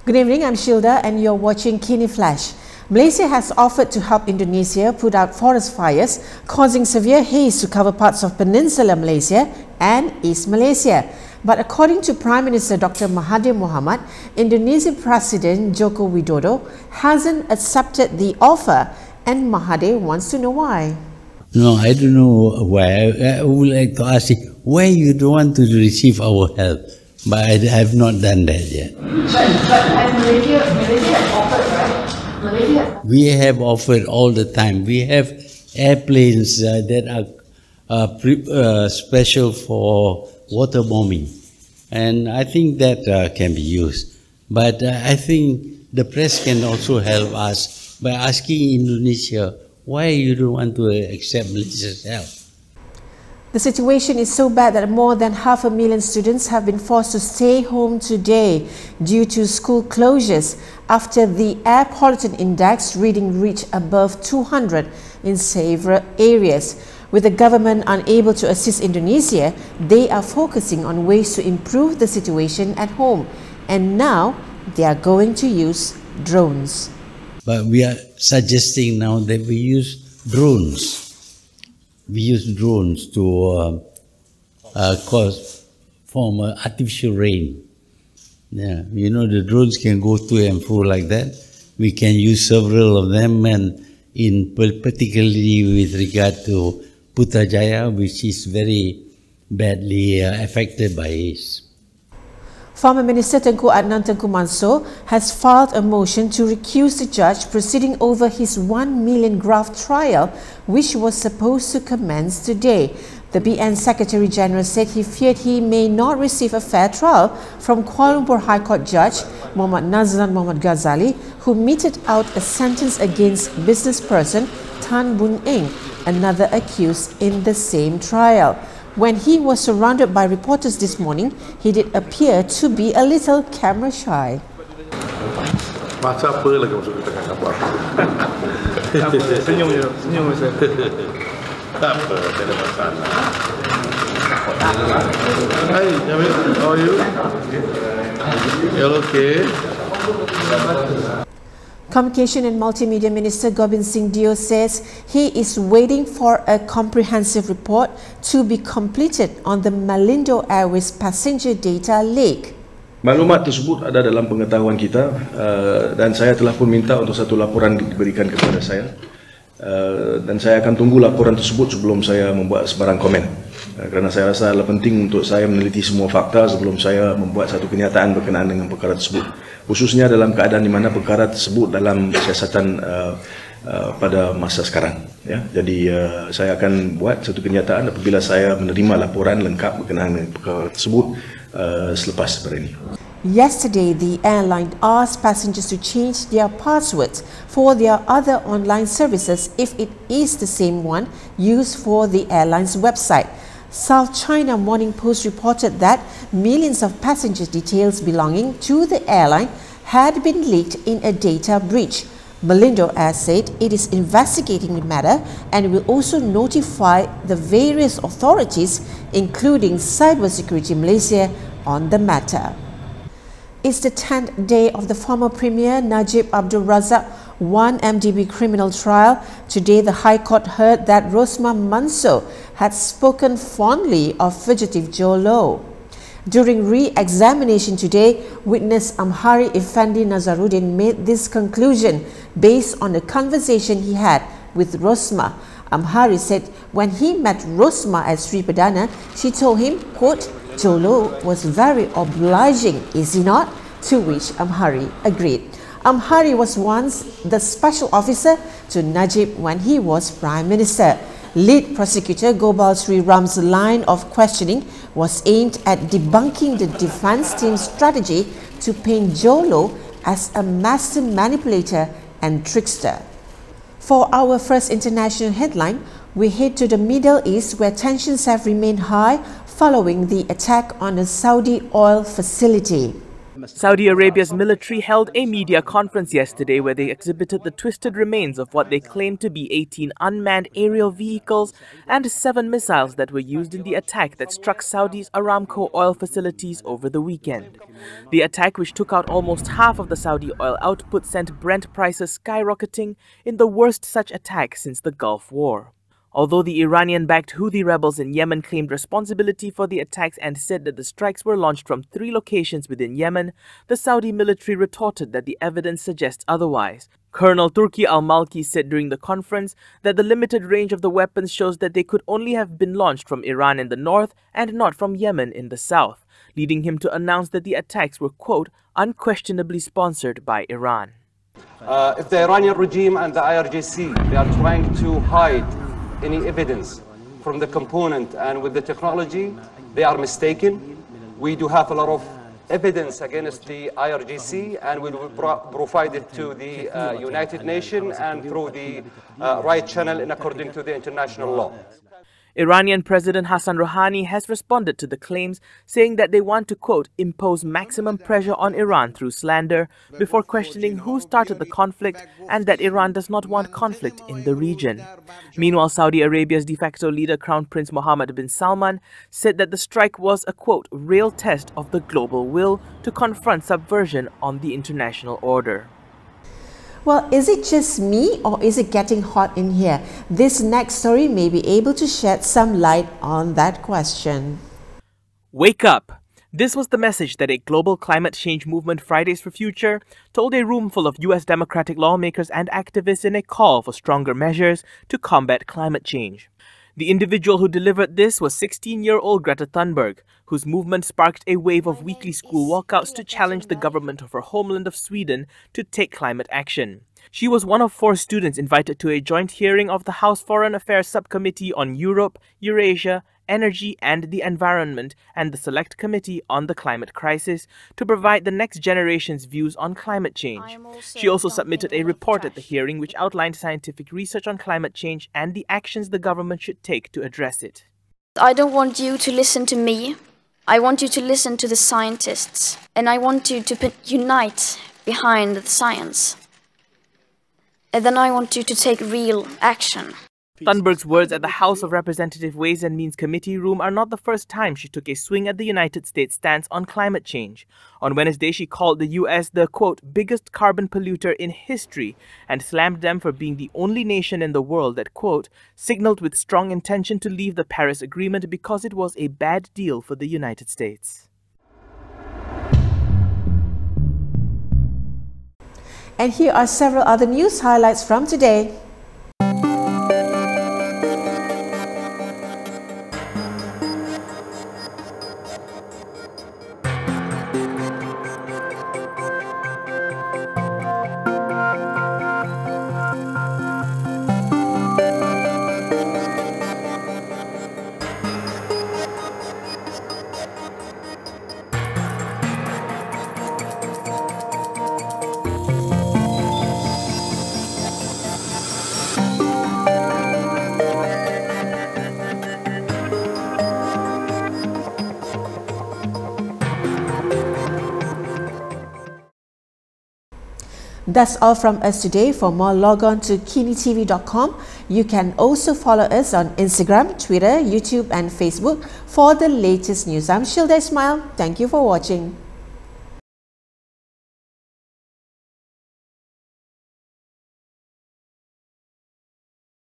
Good evening, I'm Shilda and you're watching KiniFlash. Malaysia has offered to help Indonesia put out forest fires, causing severe haze to cover parts of Peninsular Malaysia and East Malaysia. But according to Prime Minister Dr Mahathir Mohamad, Indonesian President Joko Widodo hasn't accepted the offer, and Mahathir wants to know why. No, I don't know why. I would like to ask you, why you don't want to receive our help? But I have not done that yet. But Malaysia has offered, right? Malaysia. We have offered all the time. We have airplanes that are special for water bombing. And I think that can be used. But I think the press can also help us by asking Indonesia, why you don't want to accept Malaysia's help? The situation is so bad that more than 500,000 students have been forced to stay home today due to school closures after the air pollutant index reading reached above 200 in several areas. With the government unable to assist Indonesia, they are focusing on ways to improve the situation at home, and now they are going to use drones. But we are suggesting now that we use drones. We use drones to form artificial rain. Yeah, you know, the drones can go to and fro like that. We can use several of them, and particularly with regard to Putrajaya, which is very badly affected by haze. Former Minister Tengku Adnan Tengku Mansor has filed a motion to recuse the judge proceeding over his 1 million graft trial, which was supposed to commence today. The BN Secretary-General said he feared he may not receive a fair trial from Kuala Lumpur High Court Judge Muhammad Nazlan Muhammad Ghazali, who meted out a sentence against businessperson Tan Boon Eng, another accused in the same trial. When he was surrounded by reporters this morning, he did appear to be a little camera shy. Masa apa lagi masuk ke tengah kapal? Senyum je, senyum je. Tak apa, tak ada masalah. Hi, Jamil, how are you? You're okay? Communication and Multimedia Minister Gobind Singh Dio says he is waiting for a comprehensive report to be completed on the Malindo Airways passenger data leak. Maklumat tersebut ada dalam pengetahuan kita dan saya telah pun minta untuk satu laporan diberikan kepada saya. Dan saya akan tunggu laporan tersebut sebelum saya membuat sebarang komen. Kerana saya rasa adalah penting untuk saya meneliti semua fakta sebelum saya membuat satu kenyataan berkenaan dengan perkara tersebut. Khususnya dalam keadaan di mana perkara tersebut dalam siasatan pada masa sekarang. Ya. Jadi saya akan buat satu kenyataan apabila saya menerima laporan lengkap berkenaan dengan perkara tersebut selepas daripada ini. Yesterday, the airline asked passengers to change their passwords for their other online services if it is the same one used for the airline's website. South China Morning Post reported that millions of passengers' details belonging to the airline had been leaked in a data breach. Malindo Air said it is investigating the matter and will also notify the various authorities, including Cybersecurity Malaysia, on the matter. It's the 10th day of the former Premier Najib Abdul Razak 1MDB criminal trial. Today, the High Court heard that Rosmah Mansor had spoken fondly of fugitive Jolo. During re-examination today, witness Amhari Effendi Nazaruddin made this conclusion based on the conversation he had with Rosmah. Amhari said when he met Rosmah at Sri Padana, she told him, quote, Jolo was very obliging, is he not? To which Amhari agreed. Amhari was once the special officer to Najib when he was Prime Minister. Lead prosecutor Gopal Sri Ram's line of questioning was aimed at debunking the defence team's strategy to paint Jolo as a master manipulator and trickster. For our first international headline, we head to the Middle East where tensions have remained high following the attack on a Saudi oil facility. Saudi Arabia's military held a media conference yesterday where they exhibited the twisted remains of what they claimed to be 18 unmanned aerial vehicles and 7 missiles that were used in the attack that struck Saudi's Aramco oil facilities over the weekend. The attack, which took out almost half of the Saudi oil output, sent Brent prices skyrocketing in the worst such attack since the Gulf War. Although the Iranian-backed Houthi rebels in Yemen claimed responsibility for the attacks and said that the strikes were launched from 3 locations within Yemen, the Saudi military retorted that the evidence suggests otherwise. Colonel Turki al-Malki said during the conference that the limited range of the weapons shows that they could only have been launched from Iran in the north and not from Yemen in the south, leading him to announce that the attacks were, quote, unquestionably sponsored by Iran. If the Iranian regime and the IRGC, they are trying to hide any evidence from the component and with the technology, they are mistaken. We do have a lot of evidence against the IRGC, and we will provide it to the United Nations and through the right channel in according to the international law. Iranian President Hassan Rouhani has responded to the claims, saying that they want to, quote, impose maximum pressure on Iran through slander, before questioning who started the conflict and that Iran does not want conflict in the region. Meanwhile, Saudi Arabia's de facto leader, Crown Prince Mohammed bin Salman, said that the strike was a, quote, real test of the global will to confront subversion on the international order. Well, is it just me or is it getting hot in here? This next story may be able to shed some light on that question. Wake up! This was the message that a global climate change movement, Fridays for Future, told a room full of US Democratic lawmakers and activists in a call for stronger measures to combat climate change. The individual who delivered this was 16-year-old Greta Thunberg, whose movement sparked a wave of weekly school walkouts to challenge the government of her homeland of Sweden to take climate action. She was one of 4 students invited to a joint hearing of the House Foreign Affairs Subcommittee on Europe, Eurasia, Energy and the Environment and the Select Committee on the Climate Crisis to provide the next generation's views on climate change. She also submitted a report at the hearing which outlined scientific research on climate change and the actions the government should take to address it. I don't want you to listen to me. I want you to listen to the scientists. And I want you to unite behind the science. And then I want you to take real action. Thunberg's words at the House of Representatives Ways and Means Committee room are not the first time she took a swing at the United States' stance on climate change. On Wednesday, she called the US the, quote, biggest carbon polluter in history and slammed them for being the only nation in the world that, quote, signaled with strong intention to leave the Paris Agreement because it was a bad deal for the United States. And here are several other news highlights from today. That's all from us today. For more, log on to KiniTV.com. You can also follow us on Instagram, Twitter, YouTube and Facebook for the latest news. I'm Shilda Ismail. Thank you for watching.